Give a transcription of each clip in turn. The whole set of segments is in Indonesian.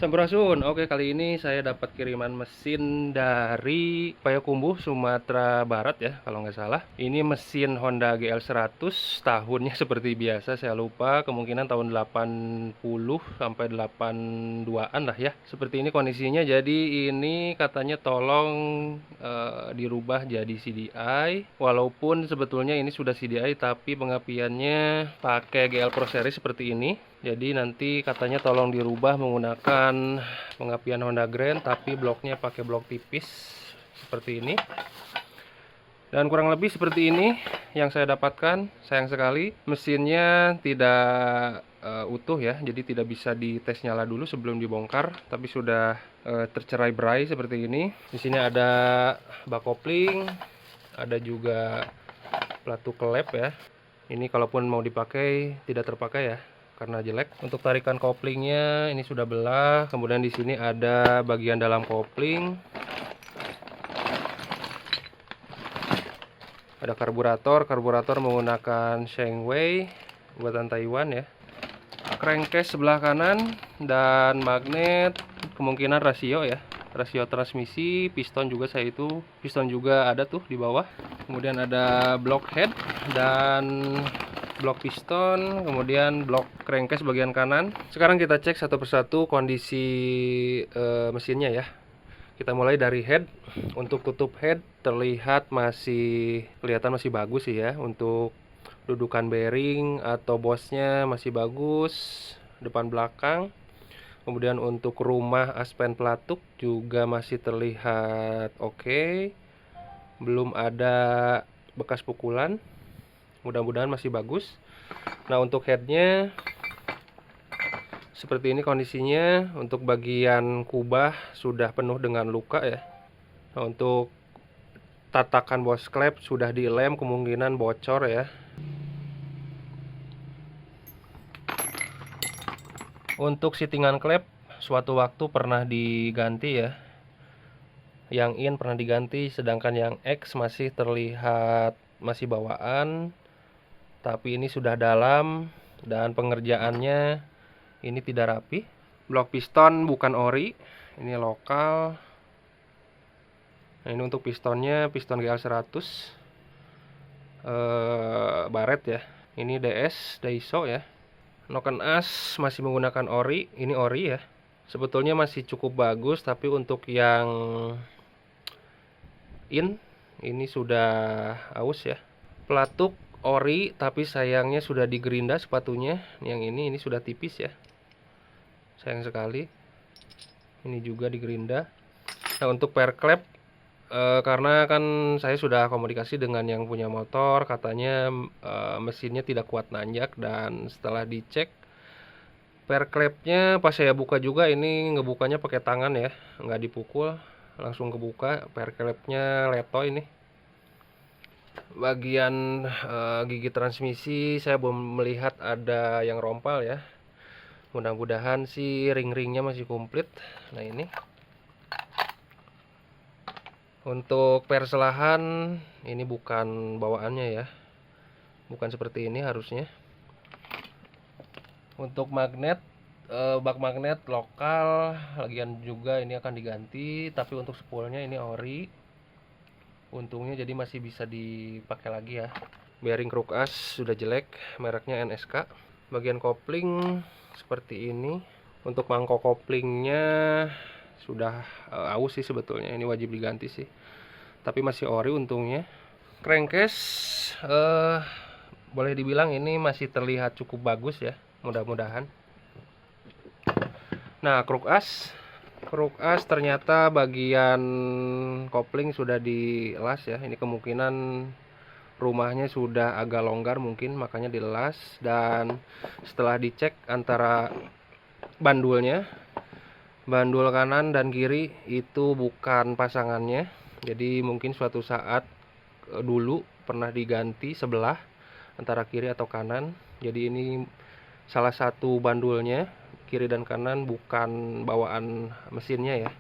Sampurasun. Oke, kali ini saya dapat kiriman mesin dari Payakumbuh, Sumatera Barat ya, kalau nggak salah. Ini mesin Honda GL100, tahunnya seperti biasa saya lupa, kemungkinan tahun 80 sampai 82-an lah ya. Seperti ini kondisinya, jadi ini katanya tolong dirubah jadi CDI. Walaupun sebetulnya ini sudah CDI, tapi pengapiannya pakai GL Pro Series seperti ini. Jadi nanti katanya tolong dirubah menggunakan pengapian Honda Grand, tapi bloknya pakai blok tipis seperti ini. Dan kurang lebih seperti ini yang saya dapatkan. Sayang sekali mesinnya tidak utuh ya, jadi tidak bisa dites nyala dulu sebelum dibongkar, tapi sudah tercerai-berai seperti ini. Di sini ada bak kopling, ada juga pelatu kelep ya. Ini kalaupun mau dipakai tidak terpakai ya, karena jelek. Untuk tarikan koplingnya ini sudah belah. Kemudian di sini ada bagian dalam kopling. Ada karburator menggunakan Shengwei buatan Taiwan ya. Crankcase sebelah kanan dan magnet, kemungkinan rasio ya. Rasio transmisi, piston juga piston juga ada tuh di bawah. Kemudian ada block head dan blok piston, kemudian blok crankcase bagian kanan. Sekarang kita cek satu persatu kondisi mesinnya ya. Kita mulai dari head. Untuk tutup head terlihat kelihatan masih bagus sih ya. Untuk dudukan bearing atau bosnya masih bagus, depan belakang. Kemudian untuk rumah aspen pelatuk juga masih terlihat oke. Belum ada bekas pukulan. Mudah-mudahan masih bagus. Nah, untuk headnya seperti ini kondisinya. Untuk bagian kubah sudah penuh dengan luka ya. Nah, untuk tatakan bos klep sudah dilem, kemungkinan bocor ya. Untuk sittingan klep suatu waktu pernah diganti ya. Yang in pernah diganti, sedangkan yang X masih terlihat masih bawaan. Tapi ini sudah dalam dan pengerjaannya ini tidak rapi. Blok piston bukan ori, ini lokal. Nah, ini untuk pistonnya, piston GL100 baret ya. Ini DS Daiso ya. Noken as masih menggunakan ori, ini ori ya. Sebetulnya masih cukup bagus, tapi untuk yang ini sudah aus ya. Pelatuk ori, tapi sayangnya sudah digerinda sepatunya. Yang ini sudah tipis ya. Sayang sekali. Ini juga digerinda. Nah, untuk per klep karena kan saya sudah komunikasi dengan yang punya motor, katanya mesinnya tidak kuat nanjak, dan setelah dicek per klepnya pas saya buka juga, ini ngebukanya pakai tangan ya, nggak dipukul, langsung kebuka. Per klepnya leto ini. Bagian gigi transmisi saya belum melihat ada yang rompal ya. Mudah-mudahan sih ring-ringnya masih komplit. Nah, ini untuk perselahan ini bukan bawaannya ya, bukan seperti ini harusnya. Untuk magnet, bak magnet lokal, lagian juga ini akan diganti. Tapi untuk spoolnya ini ori, untungnya, jadi masih bisa dipakai lagi ya. Bearing kruk as sudah jelek, mereknya NSK. Bagian kopling seperti ini. Untuk mangkok koplingnya sudah aus sih sebetulnya, ini wajib diganti sih, tapi masih ori untungnya. Crankcase boleh dibilang ini masih terlihat cukup bagus ya, mudah-mudahan. Nah, kruk as ternyata bagian kopling sudah dielas ya. Ini kemungkinan rumahnya sudah agak longgar mungkin, makanya dielas. Dan setelah dicek antara bandul kanan dan kiri itu bukan pasangannya. Jadi mungkin suatu saat dulu pernah diganti sebelah antara kiri atau kanan. Jadi ini salah satu bandulnya, kiri dan kanan, bukan bawaan mesinnya ya.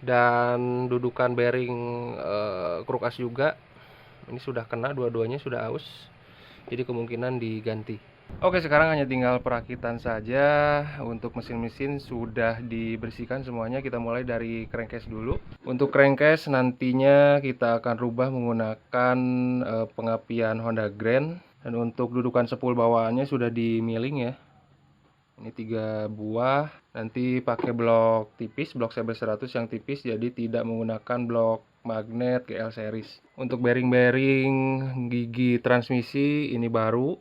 Dan dudukan bearing kruk as juga ini sudah kena, dua-duanya sudah aus, jadi kemungkinan diganti. Oke, sekarang hanya tinggal perakitan saja. Untuk mesin-mesin sudah dibersihkan semuanya. Kita mulai dari crankcase dulu. Untuk crankcase nantinya kita akan rubah menggunakan pengapian Honda Grand. Dan untuk dudukan sepul bawaannya sudah di milling ya. Ini 3 buah. Nanti pakai blok tipis, blok CB 100 yang tipis, jadi tidak menggunakan blok magnet GL series. Untuk bearing-bearing gigi transmisi ini baru.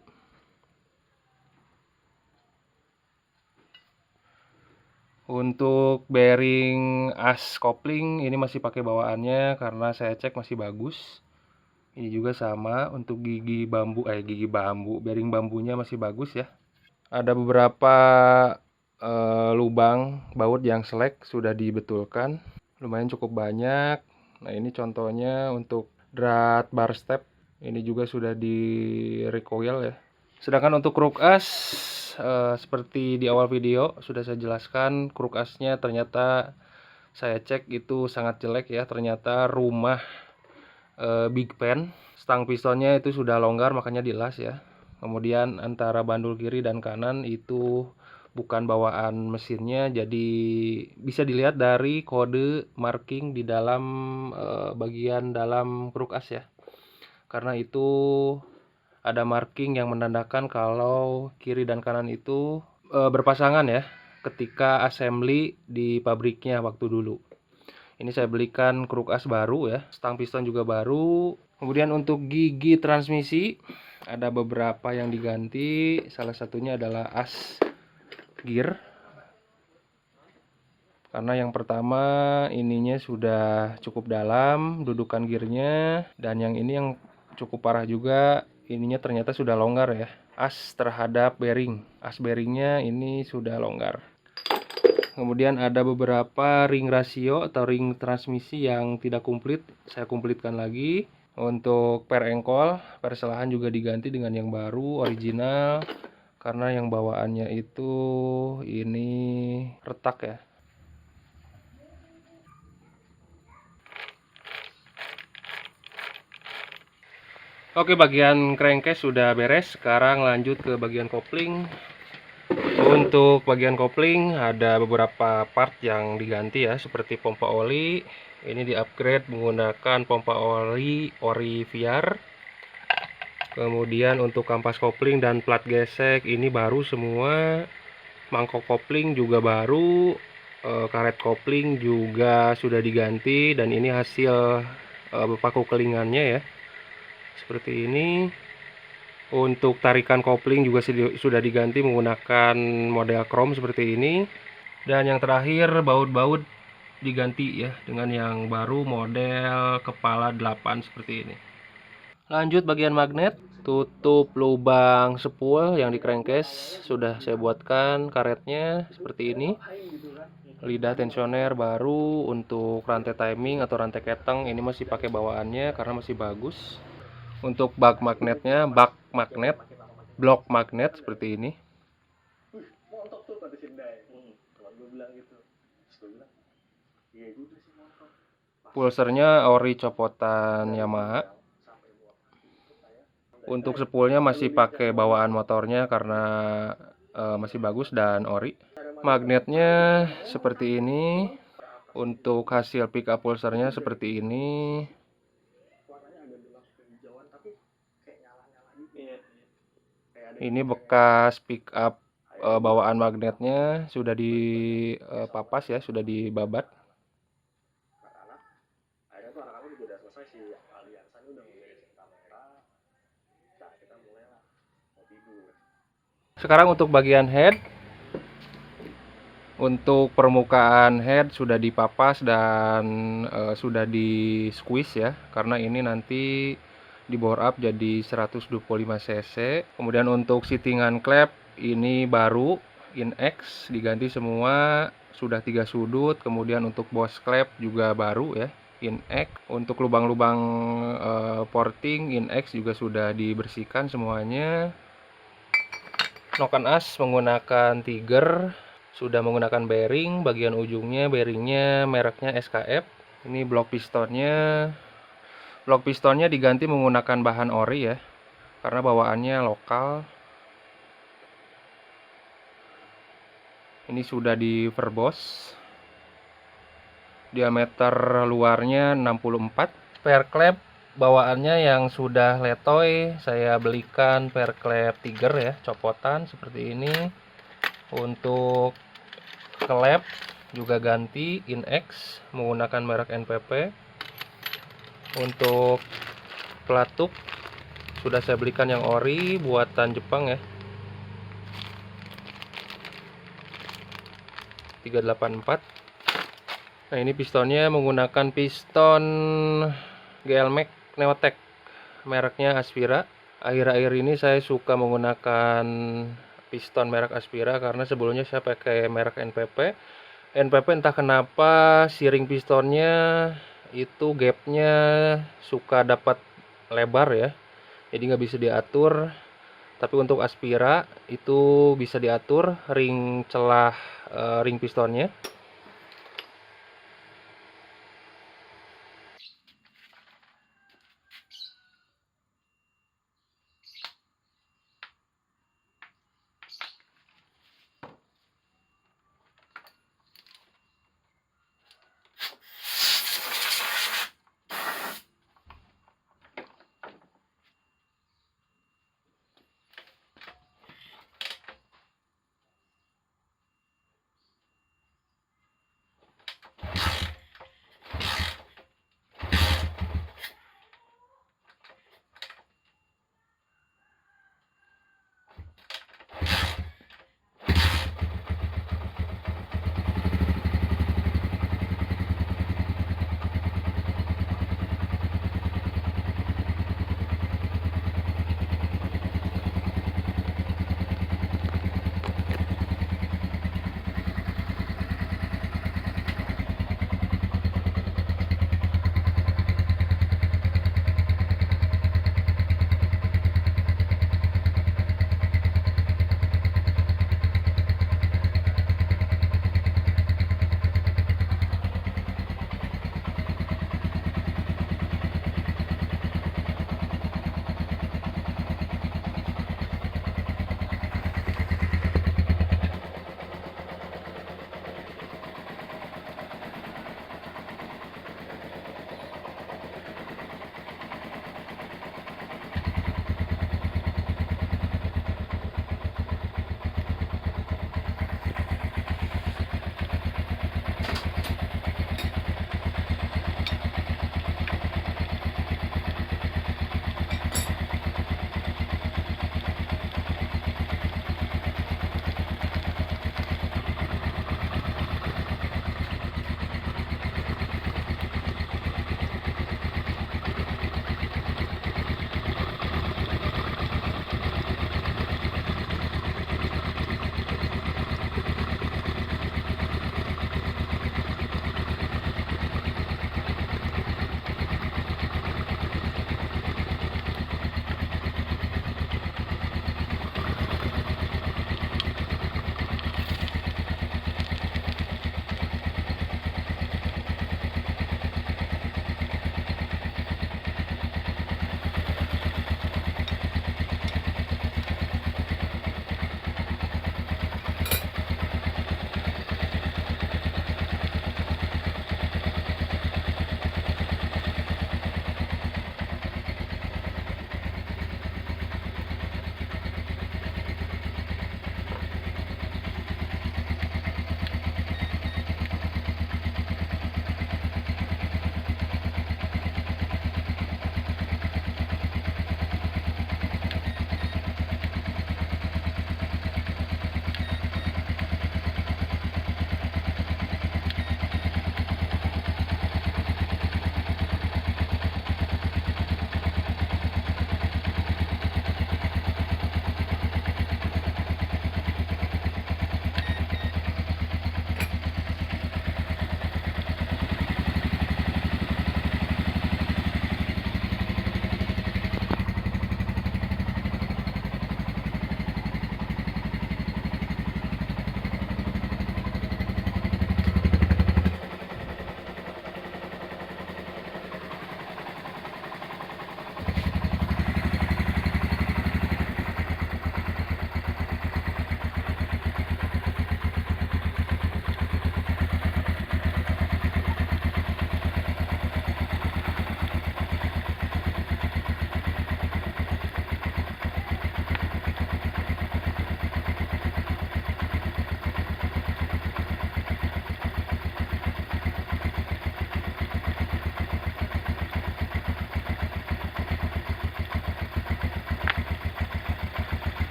Untuk bearing as kopling ini masih pakai bawaannya karena saya cek masih bagus. Ini juga sama untuk gigi bambu, bearing bambunya masih bagus ya. Ada beberapa lubang baut yang selek sudah dibetulkan, lumayan cukup banyak. Nah, ini contohnya untuk drat bar step, ini juga sudah di recoil ya. Sedangkan untuk kruk as, seperti di awal video sudah saya jelaskan, kruk asnya ternyata saya cek itu sangat jelek ya. Ternyata rumah big pen, stang pistonnya itu sudah longgar, makanya dilas ya. Kemudian antara bandul kiri dan kanan itu bukan bawaan mesinnya, jadi bisa dilihat dari kode marking di dalam bagian dalam kruk as ya. Karena itu ada marking yang menandakan kalau kiri dan kanan itu berpasangan ya ketika assembly di pabriknya waktu dulu. Ini saya belikan kruk as baru ya, stang piston juga baru. Kemudian untuk gigi transmisi ada beberapa yang diganti, salah satunya adalah as gear. Karena yang pertama ininya sudah cukup dalam dudukan gearnya, dan yang ini yang cukup parah juga, ininya ternyata sudah longgar ya. As terhadap bearing, as bearingnya ini sudah longgar. Kemudian ada beberapa ring rasio atau ring transmisi yang tidak komplit, saya komplitkan lagi. Untuk per engkol, perselahan juga diganti dengan yang baru, original. Karena yang bawaannya itu ini retak ya. Oke, bagian crankcase sudah beres. Sekarang lanjut ke bagian kopling. Untuk bagian kopling ada beberapa part yang diganti ya, seperti pompa oli. Ini di-upgrade menggunakan pompa oli ori VR. Kemudian untuk kampas kopling dan plat gesek ini baru semua. Mangkok kopling juga baru. Karet kopling juga sudah diganti, dan ini hasil paku kelingannya ya. Seperti ini. Untuk tarikan kopling juga sudah diganti menggunakan model chrome seperti ini. Dan yang terakhir baut-baut diganti ya dengan yang baru model kepala 8 seperti ini. Lanjut bagian magnet, tutup lubang sepul yang di crankcase sudah saya buatkan karetnya seperti ini. Lidah tensioner baru. Untuk rantai timing atau rantai keteng ini masih pakai bawaannya karena masih bagus. Untuk bak magnetnya, bak magnet, blok magnet seperti ini. Pulsernya ori copotan Yamaha. Untuk sepulnya masih pakai bawaan motornya karena masih bagus dan ori. Magnetnya seperti ini. Untuk hasil pick up pulsernya seperti ini. Ini bekas pick up bawaan magnetnya sudah dipapas ya, sudah dibabat. Sekarang untuk bagian head. Untuk permukaan head sudah dipapas dan sudah di squeeze ya, karena ini nanti di bore up jadi 125 cc. Kemudian untuk sittingan klep ini baru INX diganti semua, sudah 3 sudut. Kemudian untuk boss klep juga baru ya, INX. Untuk lubang-lubang porting INX juga sudah dibersihkan semuanya. Noken as menggunakan Tiger, sudah menggunakan bearing, bagian ujungnya bearingnya mereknya SKF. Ini blok pistonnya. Blok pistonnya diganti menggunakan bahan ori ya, karena bawaannya lokal. Ini sudah di verbos. Diameter luarnya 64. Pair clamp bawaannya yang sudah letoy, saya belikan pair clamp Tiger ya, copotan seperti ini. Untuk klep juga ganti Inex menggunakan merek NPP. Untuk pelatuk sudah saya belikan yang ori buatan Jepang ya, 384. Nah, ini pistonnya menggunakan piston GLMAX Neotech, mereknya Aspira. Akhir-akhir ini saya suka menggunakan piston merek Aspira karena sebelumnya saya pakai merek NPP. NPP entah kenapa siring pistonnya itu gapnya suka dapat lebar ya, jadi nggak bisa diatur. Tapi untuk Aspira itu bisa diatur ring celah ring pistonnya.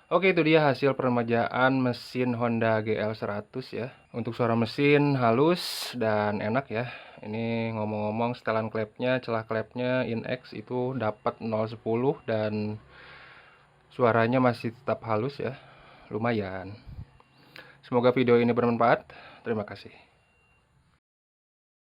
Oke, itu dia hasil peremajaan mesin Honda GL100 ya. Untuk suara mesin halus dan enak ya. Ini ngomong-ngomong setelan klepnya, celah klepnya INX itu dapat 010 dan suaranya masih tetap halus ya. Lumayan. Semoga video ini bermanfaat. Terima kasih.